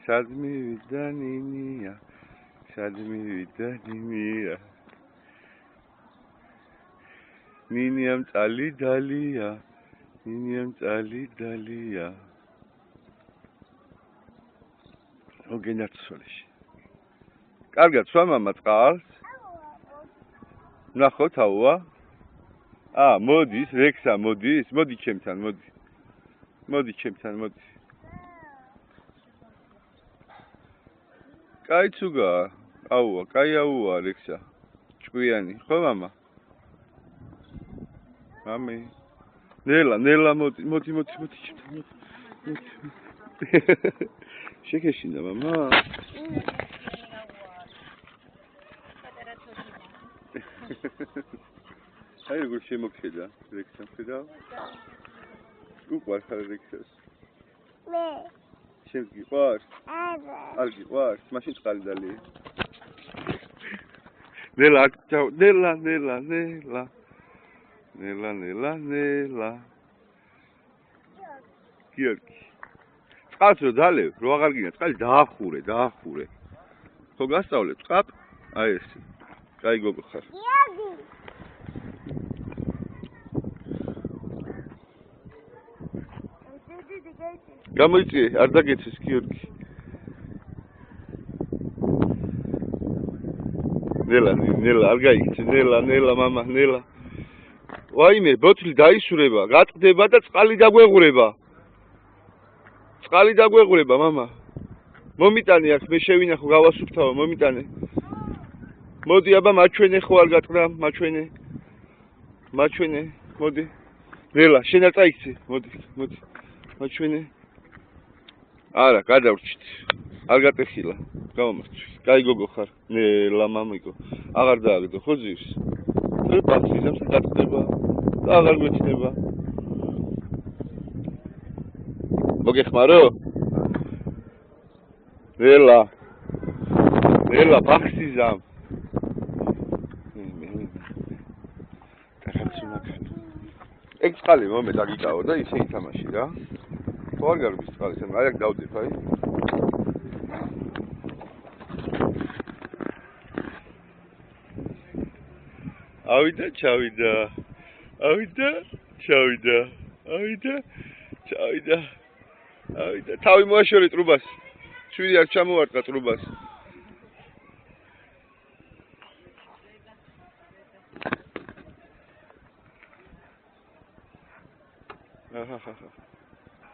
სად მივიდა ნინია, სად მივიდა ნინია. ნინიამ წალი დალია, ნინიამ წალი დალია. გენაცვალეში. კარგად სვა მამა წყალს? ნახოთ აუა. მოდის, რექსა მოდის, მოდი ჩემთან, მოდი. მოდი ჩემთან, მოდი. კაი ცუგა, აუა, კაი აუა რექსა. ჭკვიანი, ხო მამა? მამი. ნელა მოდი, მოდი ჩემთან, მოდი. შეგეშინდა მამა? აი როგორ შემოგხედა რექსა, ხედავ? უყვარ ხარ რექსას? მე. შენ გიყვარს? არ გიყვარს? მაშინ წყალი დალი. ნელა, ნელა. გიორგი. წყალს რო დალევ, რო აღარ გინდა წყალი დაახურე. ხო გასწავლე წყალ? აი ეს. კაი გოგო ხარ. გიორგი. გამოიწვიე, არ დაგეცეს გიორგი. ნელა, არ გაიქცე, ნელა, მამა, ნელა. ვაიმე, ბოთლი დაისურება, გატყდება და წყალი დაგვეღურება, მამა. მომიტანე აქ, მე შევინახო, გავასუფთავო, მომიტანე. მოდი, აბა, მაჩვენე ხო არ გატყდა, მაჩვენე, მოდი. ნელა, შენ არ წაიქცე, მოდი. მაჩვენე. არა, გადავრჩით. არ გატეხილა. გამომარჩი. კაი გოგო ხარ. ნელა მამიკო. აღარ დააგდო ხო ძირს? მე პაქსიზამს გატყდება. და აღარ გვეცნება. მოგეხმარო? ნელა პაქსიზამ. ეგ წყალი მომე დაგიკავო და ისე ითამაში რა. ხო არ გარბის წყალი, აი აქ დავდებ, აი. ავიდა, ჩავიდა. თავი მოაშორე ტრუბას. შვიდი არ ჩამოვარტყა ტრუბას. აჰა.